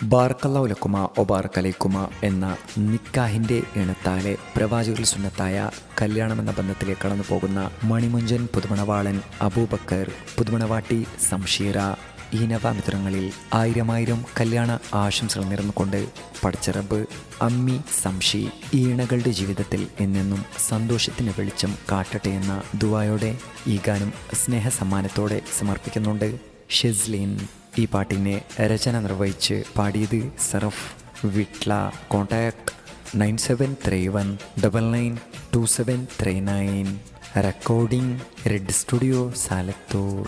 ബാറക്കല്ലാഹു ലക്കുമ ഒബാറക്കലൈക്കുമ എന്ന നിക്കാഹിൻ്റെ ഇണത്താലെ പ്രവാചകൽ സുന്നത്തായ കല്യാണമെന്ന ബന്ധത്തിലേക്ക് കടന്നു പോകുന്ന മണിമുഞ്ചൻ പുതുമണവാളൻ അബൂബക്കർ, പുതുമണവാട്ടി സംഷീറ, ഈ നവമിത്രങ്ങളിൽ ആയിരം കല്യാണ ആശംസകൾ നേർന്നുകൊണ്ട് പടച്ചറബ് അമ്മി സംഷി ഈ ഇണകളുടെ ജീവിതത്തിൽ എന്നെന്നും സന്തോഷത്തിന് വെളിച്ചം കാട്ടട്ടെ എന്ന ദുആയോടെ ഈ ഗാനം സ്നേഹസമ്മാനത്തോടെ സമർപ്പിക്കുന്നുണ്ട് ഷെസ്ലിൻ. ഈ പാട്ടിനെ രചന നിർവഹിച്ച് പാടിയത് Saraf Vitla. Contact 9731992739. Recording red studio Salathur.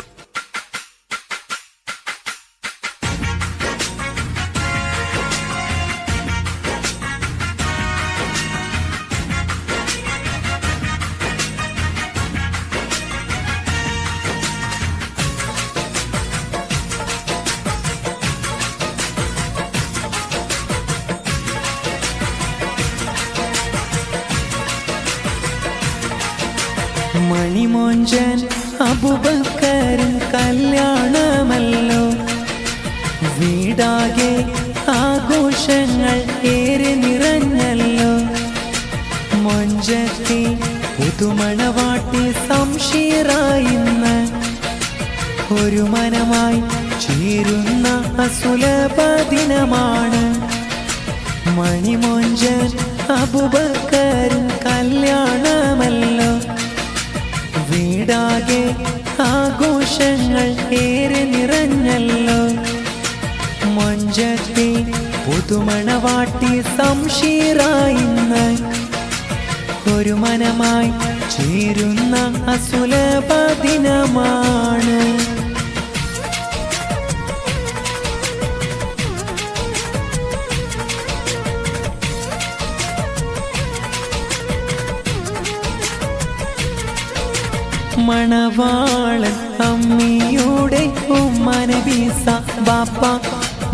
മണിമോഞ്ചൻ അബൂബക്കറിൻ കല്യാണമല്ലോ, വീടാകെ ആഘോഷങ്ങൾ ഏറെ നിറഞ്ഞല്ലോ. മൊഞ്ചത്തി പുതുമണവാട്ടി സംഷീറായിന്ന് ഒരു മനമായി ചേരുന്ന അസുലഭ ദിനമാണ്. മണിമോഞ്ചൻ അബൂബക്കറിൻ കല്യാണമല്ലോ, വീടാകെ ആഘോഷങ്ങൾ ഏറെ നിറഞ്ഞല്ലോ. മൊഞ്ചത്തി പുതുമണവാട്ടി സംഷീറായിന്ന് ഒരു മനമായി ചേരുന്ന അസുലഭ ദിനമാണ്. മണവാളൻ അമ്മിയുടെ ഉമ്മനബീസ ബാപ്പ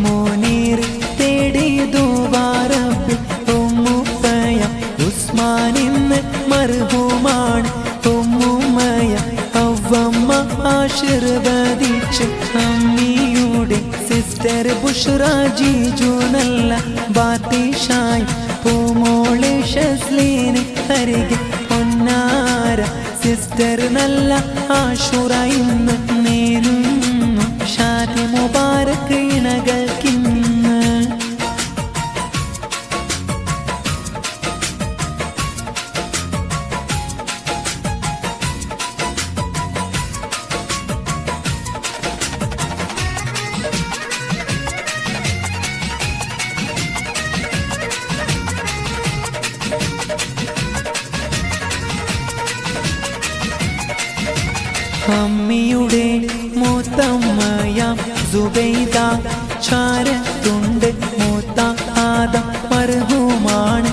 മോനീർ തേടി ദുബാറബ് ഉമ്മുപ്പയ ഉസ്മാനിന്ന് മർഹൂമാണ്. ഉമ്മുമ്മയ അവമ്മ ആശീർവദിച്ച് അമ്മിയുടെ സിസ്റ്റർ ബുഷ്റ ജീജു നല്ല ബാത്തിഷായി പൂമോളെ ഷസ്ലീന് അരികെ പൊന്നാര സിസ്റ്റർ നല്ല ആശുറ ഇന്ന് നേരുന്നു ഷാദി മുബാരക് ഇണകൾക്കിന്ന്. അമ്മിയുടെ മൂത്തമ്മയാം സുബൈദ ചാരത്തുണ്ട് മൂത്ത ആദം മർഹൂമാണ്.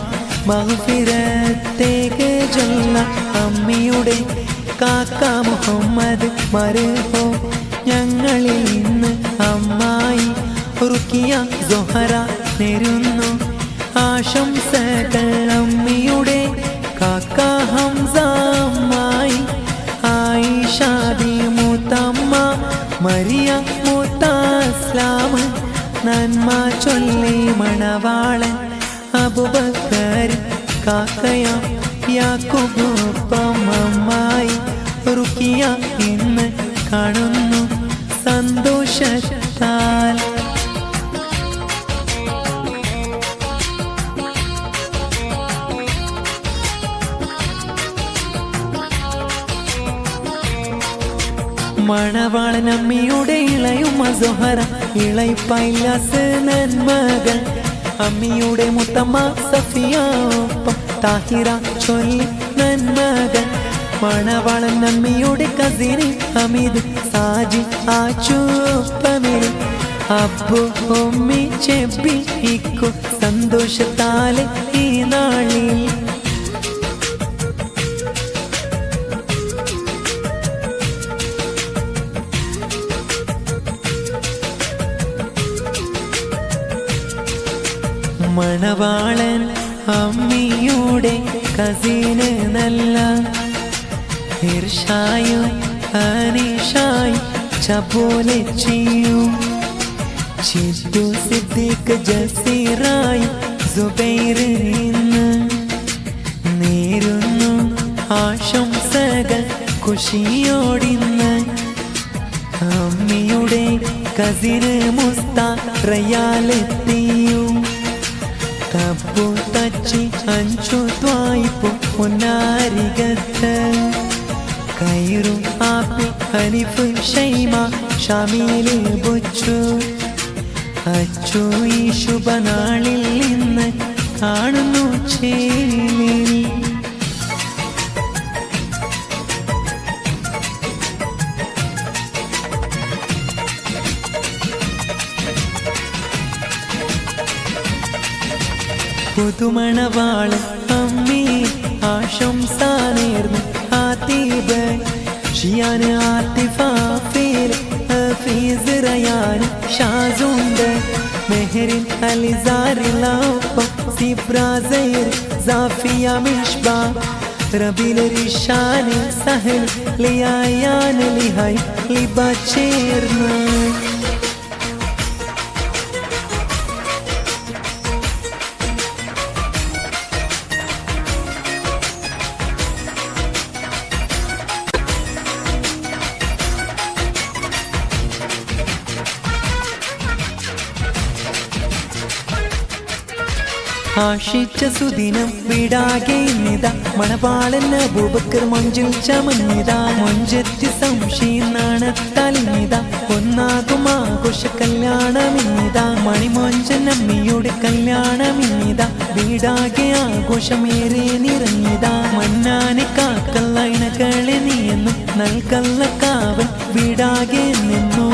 മഗ്ഫിറത്തേക്ക് ചൊല്ല അമ്മിയുടെ കാക്ക മുഹമ്മദ് മർഹൂം. ഞങ്ങളിൽ ഇന്ന് അമ്മായി റുക്കിയ സുഹറ നേരുന്നു ആശംസകൾ. അമ്മിയുടെ കാക്ക ഹംസ അമ്മായി ആയിഷാദി മൂത്തമ്മ മരിയ മൂത്ത ഇസ്ലാം നന്മ ചൊല്ലി മണവാളൻ അബൂബക്കർ കാക്കയാം യാക്കൂബൊപ്പം അമ്മായി റുക്കിയ ഇന്ന് കാണുന്നു സന്തോഷത്താൽ. മണവാളൻ അമ്മിയുടെ ഇളയുമ്മ സുഹറ ഇളയിപ്പൈലാസ് നന്മകൾ. അമ്മിയുടെ മുത്തമ്മ സഫിയ ഒപ്പം താഹിറ ചൊല്ലി നന്മകൾ. മണവാളൻ അമ്മിയുടെ കസിന് ഹമീദ് സാജി ആച്ചൂപ്പമിരി അബ്ബു ഉമ്മി ചെബി ഇക്കു സന്തോഷത്താലെ ഈ നാളിൽ. മണവാളൻ അമ്മിയുടെ കസിന് നല്ല ഇർഷായും അനീഷായും ചപോലെ ചെയ്യും ചിത്തു സിദ്ദീഖ് ജസീറായി സുബൈർ ഇന്ന് നേരുന്നു ആശംസകൾ ഖുഷിയോടിന്ന് അമ്മിയുടെ കസിന് മുസ്താറയാലെത്തിയു തപ്പു തച്ചി അഞ്ചു ത്വായിപ്പു പൊന്നാരികത്ത് കൈറും ആപ്പി ഹനിഫ് ഷൈമ ഷമീല് ബുച്ചു അച്ചു ഈ ശുഭനാളിൽ നിന്ന് കാണുന്നു ചേലിൽ പുതുമണവാളൻ അമ്മി ആശംസ നേർന്നു ആത്തിബ് ഷിയാന് ആത്തിഫ ഫീൽ ഹഫീസ് റയാൻ ഷാസുണ്ട് മെഹറിൻ അലിസാറിലൊപ്പം സിബ്രാസൈർ സാഫിയ മിഷ്ബ റബിൽ റിഷാൻ സഹൽ ലിയായാൻ ലിഹായ് ലിബ ചേർന്ന് ആശിച്ച സുദിനം വിടാകെ നിത മണവാളൻ അബൂബക്കർ മഞ്ചിൽ ചമഞ്ഞിത മഞ്ചത്തി സംശയം നാണത്തലിഞ്ഞിത ഒന്നാകും ആഘോഷ കല്യാണമിന്നിത മണിമോഞ്ചൻ അമ്മിയുടെ കല്യാണമിന്നിത വീടാകെ ആഘോഷമേറെ നിറഞ്ഞിത മന്നാനെ കാക്കല്ല ഇണകളെ നീയെന്നും നൽകല്ല കാവൽ വീടാകെ നിന്നു